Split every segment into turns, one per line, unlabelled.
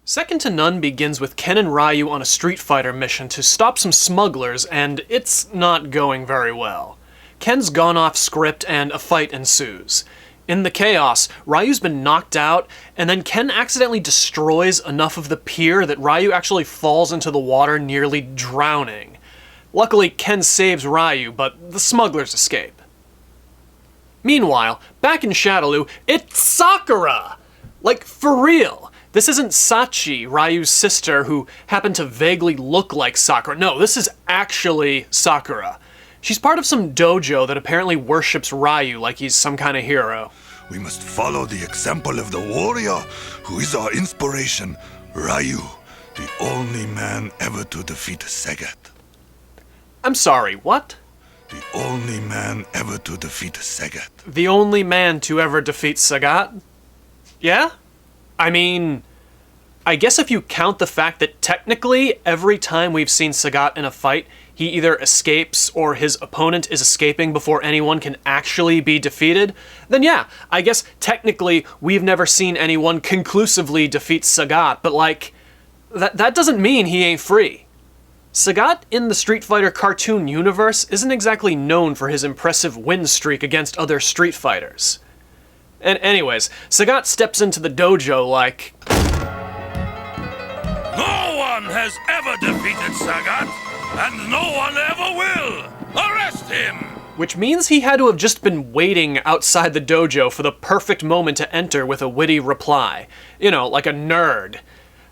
Second to None begins with Ken and Ryu on a Street Fighter mission to stop some smugglers, and it's not going very well. Ken's gone off script and a fight ensues. In the chaos, Ryu's been knocked out, and then Ken accidentally destroys enough of the pier that Ryu actually falls into the water, nearly drowning. Luckily, Ken saves Ryu, but the smugglers escape. Meanwhile, back in Shadaloo, it's Sakura! Like, for real! This isn't Sachi, Ryu's sister, who happened to vaguely look like Sakura. No, this is actually Sakura. She's part of some dojo that apparently worships Ryu like he's some kind of hero.
We must follow the example of the warrior who is our inspiration, Ryu, the only man ever to defeat Sagat.
I'm sorry, what?
The only man ever to defeat Sagat.
The only man to ever defeat Sagat? Yeah? I mean, I guess if you count the fact that technically every time we've seen Sagat in a fight, he either escapes or his opponent is escaping before anyone can actually be defeated, then yeah, I guess technically we've never seen anyone conclusively defeat Sagat, but like, that doesn't mean he ain't free. Sagat in the Street Fighter cartoon universe isn't exactly known for his impressive win streak against other Street Fighters. And anyways, Sagat steps into the dojo like...
No one has ever defeated Sagat, and no one ever will! Arrest him!
Which means he had to have just been waiting outside the dojo for the perfect moment to enter with a witty reply. You know, like a nerd.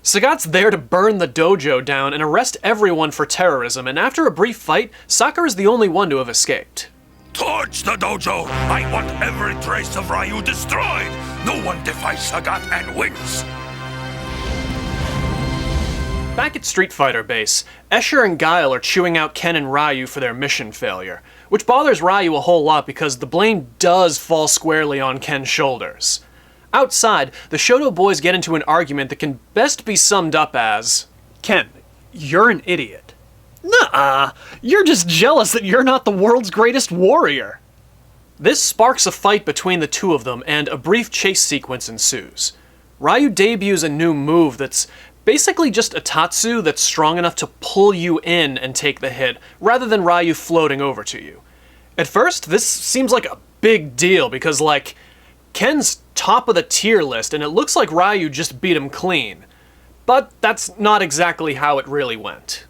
Sagat's there to burn the dojo down and arrest everyone for terrorism, and after a brief fight, Sakura's the only one to have escaped.
Torch the dojo! I want every trace of Ryu destroyed! No one defies Sagat and wins!
Back at Street Fighter base, Escher and Guile are chewing out Ken and Ryu for their mission failure, which bothers Ryu a whole lot because the blame does fall squarely on Ken's shoulders. Outside, the Shoto boys get into an argument that can best be summed up as, Ken, you're an idiot. Nuh-uh, you're just jealous that you're not the world's greatest warrior. This sparks a fight between the two of them, and a brief chase sequence ensues. Ryu debuts a new move that's basically just a Tatsu that's strong enough to pull you in and take the hit, rather than Ryu floating over to you. At first, this seems like a big deal, because, like, Ken's top of the tier list, and it looks like Ryu just beat him clean. But that's not exactly how it really went.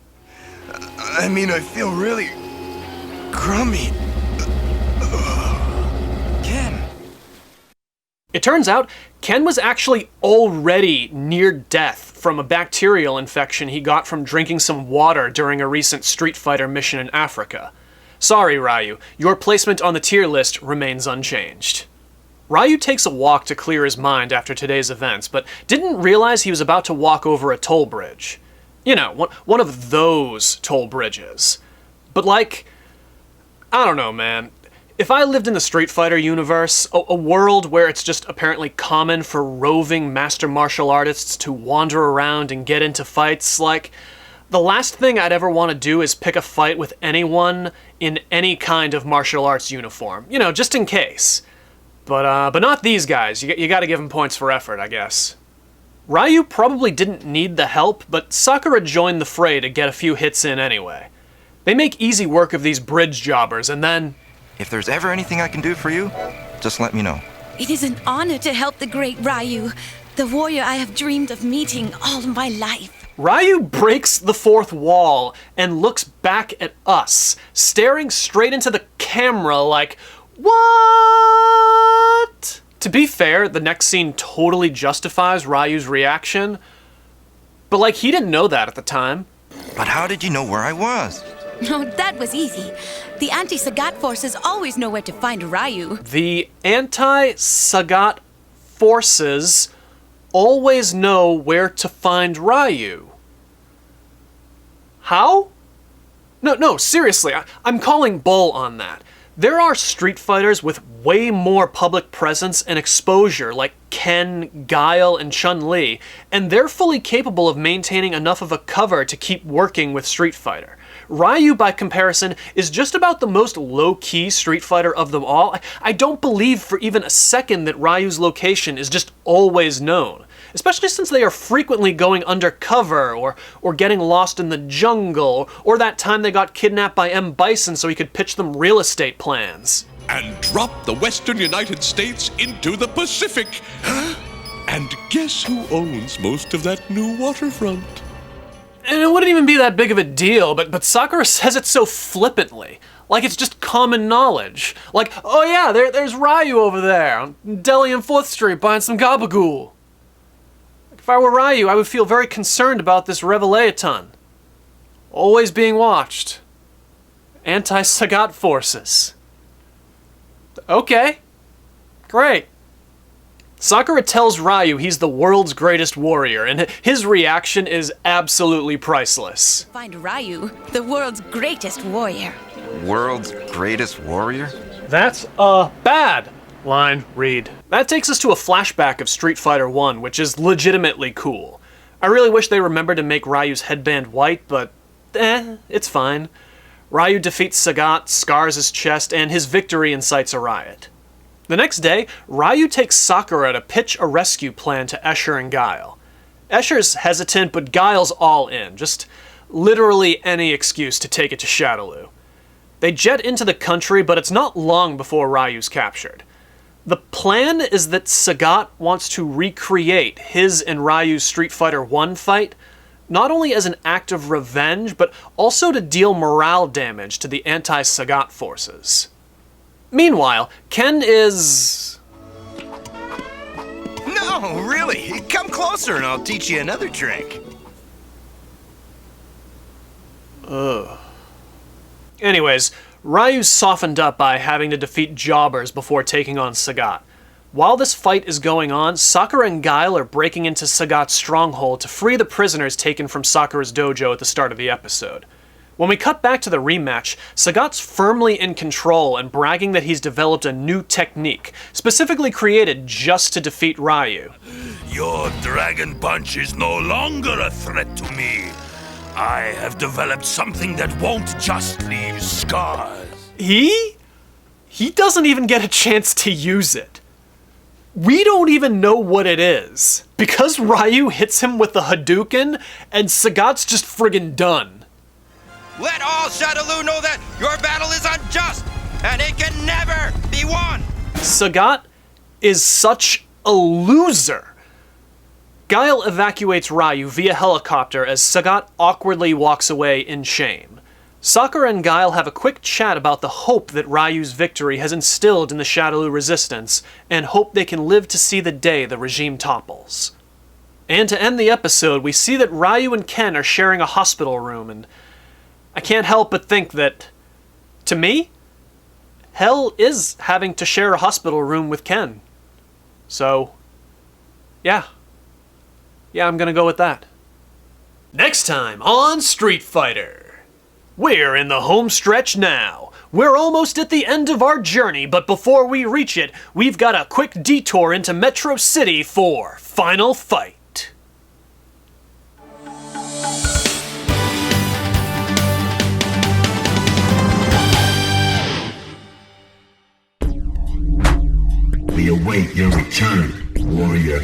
I mean, I feel really... crummy.
Ken!
It turns out, Ken was actually already near death from a bacterial infection he got from drinking some water during a recent Street Fighter mission in Africa. Sorry, Ryu, your placement on the tier list remains unchanged. Ryu takes a walk to clear his mind after today's events, but didn't realize he was about to walk over a toll bridge. You know, one of those toll bridges. But like, I don't know, man. If I lived in the Street Fighter universe, a world where it's just apparently common for roving master martial artists to wander around and get into fights, like, the last thing I'd ever want to do is pick a fight with anyone in any kind of martial arts uniform. You know, just in case. But not these guys. You gotta give them points for effort, I guess. Ryu probably didn't need the help, but Sakura joined the fray to get a few hits in anyway. They make easy work of these bridge jobbers, and then...
If there's ever anything I can do for you, just let me know.
It is an honor to help the great Ryu, the warrior I have dreamed of meeting all my life.
Ryu breaks the fourth wall and looks back at us, staring straight into the camera like, what? To be fair, the next scene totally justifies Ryu's reaction, but like, he didn't know that at the time.
But how did you know where I was?
Oh, that was easy. The anti-Sagat forces always know where to find Ryu.
The anti-Sagat forces always know where to find Ryu. How? No, seriously, I'm calling bull on that. There are Street Fighters with way more public presence and exposure, like Ken, Guile, and Chun-Li, and they're fully capable of maintaining enough of a cover to keep working with Street Fighter. Ryu, by comparison, is just about the most low-key Street Fighter of them all. I don't believe for even a second that Ryu's location is just always known. especially since they are frequently going undercover or getting lost in the jungle, or that time they got kidnapped by M. Bison so he could pitch them real estate plans.
And drop the western United States into the Pacific. And guess who owns most of that new waterfront?
And it wouldn't even be that big of a deal, but Sakura says it so flippantly. Like it's just common knowledge. Like, oh yeah, there's Ryu over there on Deli and 4th Street buying some gabagool. If I were Ryu, I would feel very concerned about this Revelaton. Always being watched. Anti-Sagat forces. Okay. Great. Sakura tells Ryu he's the world's greatest warrior, and his reaction is absolutely priceless.
Find Ryu, the world's greatest warrior.
World's greatest warrior?
That's a bad line read. That takes us to a flashback of Street Fighter 1, which is legitimately cool. I really wish they remembered to make Ryu's headband white, but it's fine. Ryu defeats Sagat, scars his chest, and his victory incites a riot. The next day, Ryu takes Sakura to pitch a rescue plan to Escher and Guile. Escher's hesitant, but Guile's all in, just literally any excuse to take it to Shadaloo. They jet into the country, but it's not long before Ryu's captured. The plan is that Sagat wants to recreate his and Ryu's Street Fighter 1 fight, not only as an act of revenge, but also to deal morale damage to the anti-Sagat forces. Meanwhile, Ken is...
No, really. Come closer and I'll teach you another trick.
Anyways, Ryu's softened up by having to defeat jobbers before taking on Sagat. While this fight is going on, Sakura and Guile are breaking into Sagat's stronghold to free the prisoners taken from Sakura's dojo at the start of the episode. When we cut back to the rematch, Sagat's firmly in control and bragging that he's developed a new technique, specifically created just to defeat Ryu.
Your Dragon Punch is no longer a threat to me. I have developed something that won't just leave scars.
He doesn't even get a chance to use it. We don't even know what it is, because Ryu hits him with the Hadouken, and Sagat's just friggin' done.
Let all Shadaloo know that your battle is unjust, and it can never be won!
Sagat is such a loser. Guile evacuates Ryu via helicopter as Sagat awkwardly walks away in shame. Sakura and Guile have a quick chat about the hope that Ryu's victory has instilled in the Shadaloo resistance, and hope they can live to see the day the regime topples. And to end the episode, we see that Ryu and Ken are sharing a hospital room, and I can't help but think that, to me, hell is having to share a hospital room with Ken. So, yeah, I'm gonna go with that. Next time on Street Fighter. We're in the home stretch now. We're almost at the end of our journey, but before we reach it, we've got a quick detour into Metro City for Final Fight.
We await your return, warrior.